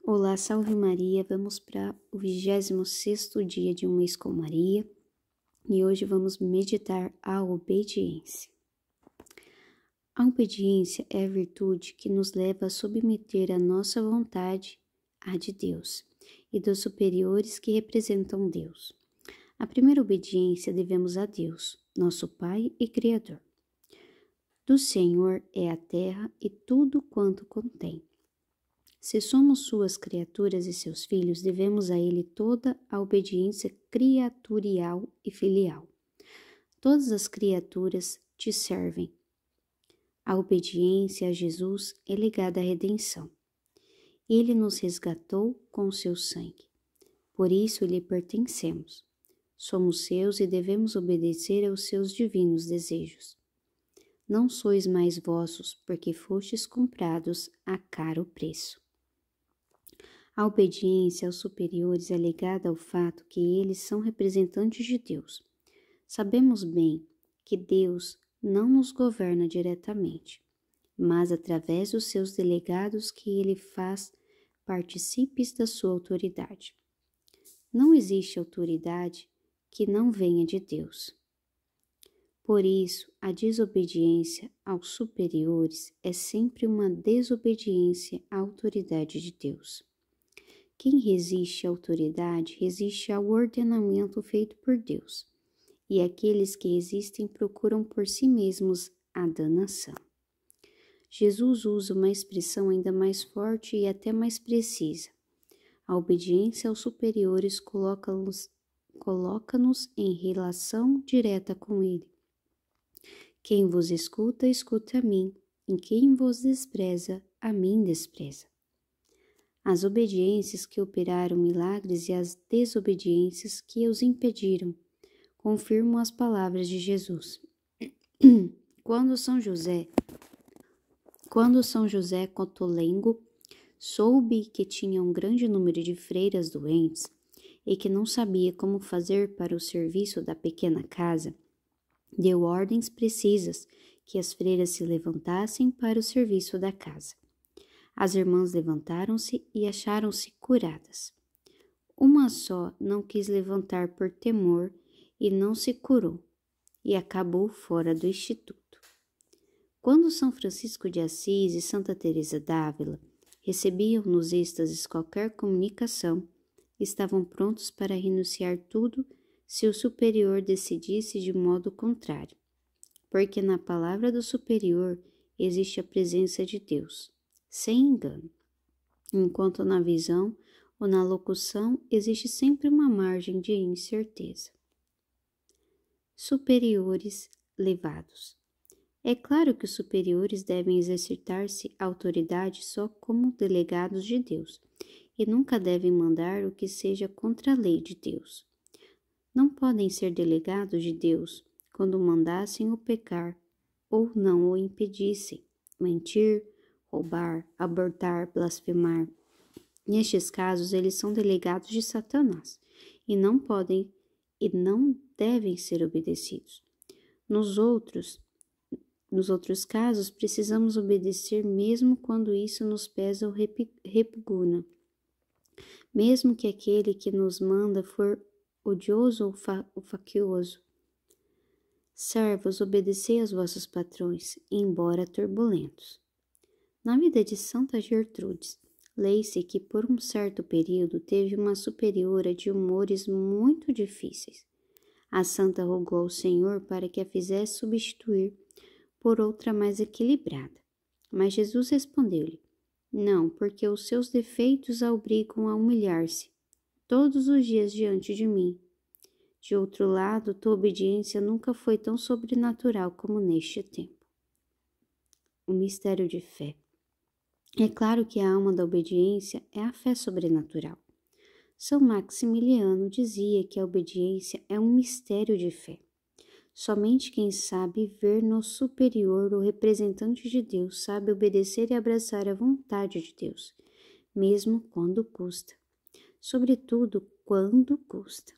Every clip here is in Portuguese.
Olá, salve Maria, vamos para o 26º dia de um mês com Maria e hoje vamos meditar a obediência. A obediência é a virtude que nos leva a submeter a nossa vontade à de Deus e dos superiores que representam Deus. A primeira obediência devemos a Deus, nosso Pai e Criador. Do Senhor é a terra e tudo quanto contém. Se somos suas criaturas e seus filhos, devemos a ele toda a obediência criatorial e filial. Todas as criaturas te servem. A obediência a Jesus é ligada à redenção. Ele nos resgatou com seu sangue. Por isso lhe pertencemos. Somos seus e devemos obedecer aos seus divinos desejos. Não sois mais vossos, porque fostes comprados a caro preço. A obediência aos superiores é ligada ao fato que eles são representantes de Deus. Sabemos bem que Deus não nos governa diretamente, mas através dos seus delegados que ele faz partícipes da sua autoridade. Não existe autoridade que não venha de Deus. Por isso, a desobediência aos superiores é sempre uma desobediência à autoridade de Deus. Quem resiste à autoridade resiste ao ordenamento feito por Deus, e aqueles que resistem procuram por si mesmos a danação. Jesus usa uma expressão ainda mais forte e até mais precisa. A obediência aos superiores coloca-nos em relação direta com Ele. Quem vos escuta, escuta a mim, e quem vos despreza, a mim despreza. As obediências que operaram milagres e as desobediências que os impediram confirmam as palavras de Jesus. Quando São José Cotolengo soube que tinha um grande número de freiras doentes e que não sabia como fazer para o serviço da pequena casa, deu ordens precisas que as freiras se levantassem para o serviço da casa. As irmãs levantaram-se e acharam-se curadas. Uma só não quis levantar por temor e não se curou, e acabou fora do instituto. Quando São Francisco de Assis e Santa Teresa d'Ávila recebiam nos êxtases qualquer comunicação, estavam prontos para renunciar tudo se o superior decidisse de modo contrário, porque na palavra do superior existe a presença de Deus, sem engano, enquanto na visão ou na locução existe sempre uma margem de incerteza. Superiores levados. É claro que os superiores devem exercitar-se a autoridade só como delegados de Deus e nunca devem mandar o que seja contra a lei de Deus. Não podem ser delegados de Deus quando mandassem o pecar ou não o impedissem, mentir, roubar, abortar, blasfemar. Nestes casos, eles são delegados de Satanás e não devem ser obedecidos. Nos outros casos, precisamos obedecer mesmo quando isso nos pesa ou repugna, mesmo que aquele que nos manda for odioso ou facioso. Servos, obedecei aos vossos patrões, embora turbulentos. Na vida de Santa Gertrudes, lê-se que por um certo período teve uma superiora de humores muito difíceis. A santa rogou ao Senhor para que a fizesse substituir por outra mais equilibrada. Mas Jesus respondeu-lhe: não, porque os seus defeitos a obrigam a humilhar-se todos os dias diante de mim. De outro lado, tua obediência nunca foi tão sobrenatural como neste tempo. O mistério de fé. É claro que a alma da obediência é a fé sobrenatural. São Maximiliano dizia que a obediência é um mistério de fé. Somente quem sabe ver no superior o representante de Deus sabe obedecer e abraçar a vontade de Deus, mesmo quando custa. Sobretudo quando custa,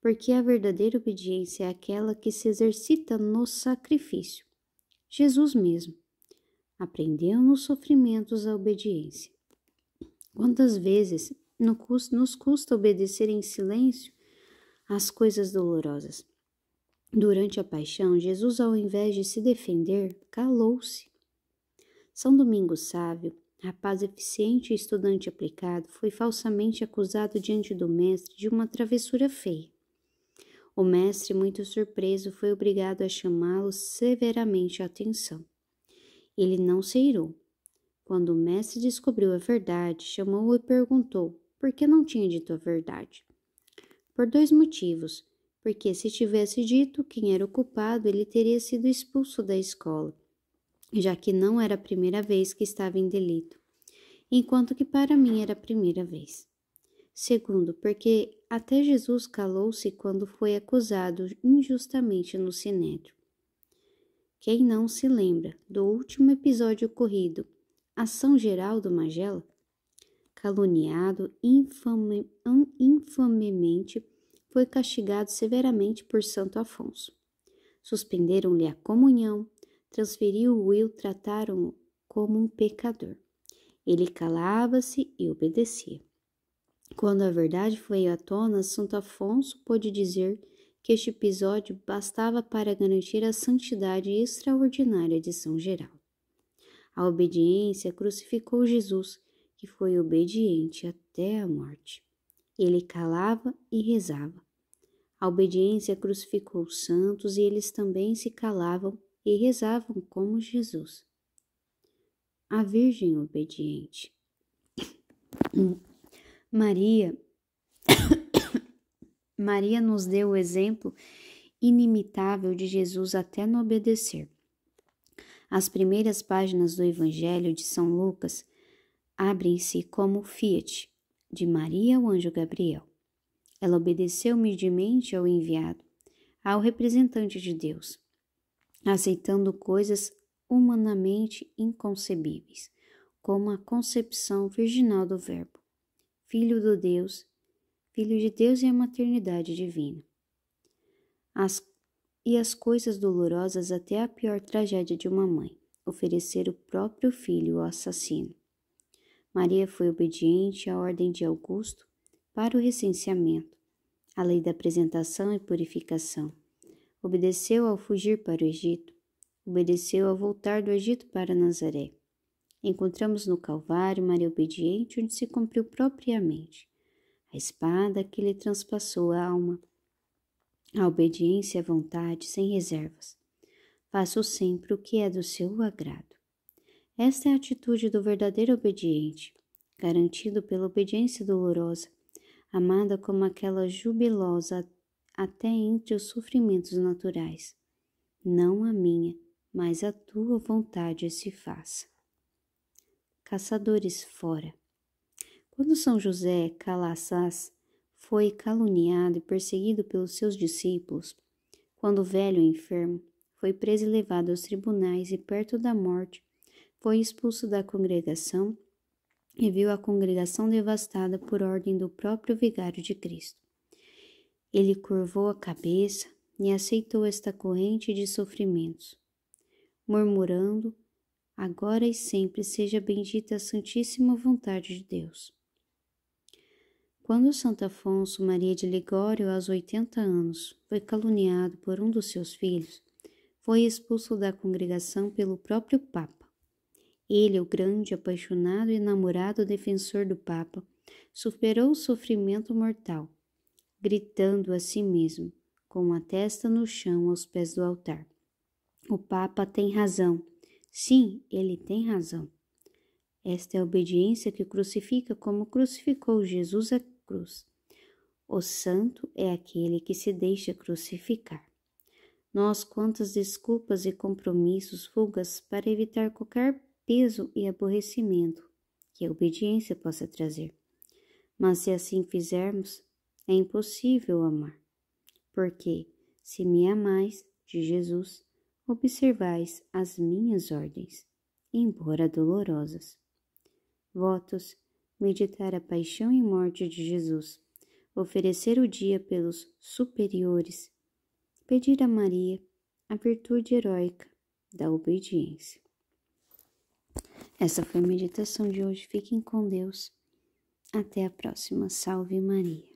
porque a verdadeira obediência é aquela que se exercita no sacrifício. Jesus mesmo aprendeu nos sofrimentos a obediência. Quantas vezes nos custa obedecer em silêncio às coisas dolorosas? Durante a paixão, Jesus, ao invés de se defender, calou-se. São Domingos Sávio, rapaz eficiente e estudante aplicado, foi falsamente acusado diante do mestre de uma travessura feia. O mestre, muito surpreso, foi obrigado a chamá-lo severamente a atenção. Ele não se irou. Quando o mestre descobriu a verdade, chamou-o e perguntou por que não tinha dito a verdade. Por 2 motivos. Porque se tivesse dito quem era o culpado, ele teria sido expulso da escola, já que não era a primeira vez que estava em delito, enquanto que para mim era a primeira vez. Segundo, porque até Jesus calou-se quando foi acusado injustamente no sinédrio. Quem não se lembra do último episódio ocorrido, a São Geraldo Magela? Caluniado infamemente, foi castigado severamente por Santo Afonso. Suspenderam-lhe a comunhão, transferiu-o e o trataram como um pecador. Ele calava-se e obedecia. Quando a verdade foi à tona, Santo Afonso pôde dizer que este episódio bastava para garantir a santidade extraordinária de São Geraldo. A obediência crucificou Jesus, que foi obediente até a morte. Ele calava e rezava. A obediência crucificou os santos e eles também se calavam e rezavam como Jesus. A Virgem obediente. Maria nos deu o exemplo inimitável de Jesus até no obedecer. As primeiras páginas do Evangelho de São Lucas abrem-se como Fiat, de Maria ao anjo Gabriel. Ela obedeceu humildemente ao enviado, ao representante de Deus, aceitando coisas humanamente inconcebíveis, como a concepção virginal do Verbo, Filho de Deus e a maternidade divina. As coisas dolorosas até a pior tragédia de uma mãe, oferecer o próprio filho ao assassino. Maria foi obediente à ordem de Augusto para o recenseamento, à lei da apresentação e purificação. Obedeceu ao fugir para o Egito, obedeceu ao voltar do Egito para Nazaré. Encontramos no Calvário Maria obediente, onde se cumpriu propriamente a espada que lhe transpassou a alma. A obediência à vontade, sem reservas. Faço sempre o que é do seu agrado. Esta é a atitude do verdadeiro obediente, garantido pela obediência dolorosa, amada como aquela jubilosa até entre os sofrimentos naturais. Não a minha, mas a tua vontade se faça. Caçadores fora. Quando São José Calassás foi caluniado e perseguido pelos seus discípulos, quando velho e enfermo, foi preso e levado aos tribunais e, perto da morte, foi expulso da congregação e viu a congregação devastada por ordem do próprio vigário de Cristo. Ele curvou a cabeça e aceitou esta corrente de sofrimentos, murmurando: agora e sempre seja bendita a santíssima vontade de Deus. Quando Santo Afonso Maria de Ligório, aos 80 anos, foi caluniado por um dos seus filhos, foi expulso da congregação pelo próprio Papa. Ele, o grande, apaixonado e namorado defensor do Papa, superou o sofrimento mortal, gritando a si mesmo, com a testa no chão aos pés do altar: o Papa tem razão. Sim, ele tem razão. Esta é a obediência que crucifica como crucificou Jesus a cruz. O santo é aquele que se deixa crucificar. Nós, quantas desculpas e compromissos, fugas para evitar qualquer peso e aborrecimento que a obediência possa trazer. Mas se assim fizermos, é impossível amar, porque, se me amais, de Jesus, observais as minhas ordens, embora dolorosas. Votos: meditar a paixão e morte de Jesus, oferecer o dia pelos superiores, pedir a Maria a virtude heróica da obediência. Essa foi a meditação de hoje. Fiquem com Deus. Até a próxima. Salve Maria.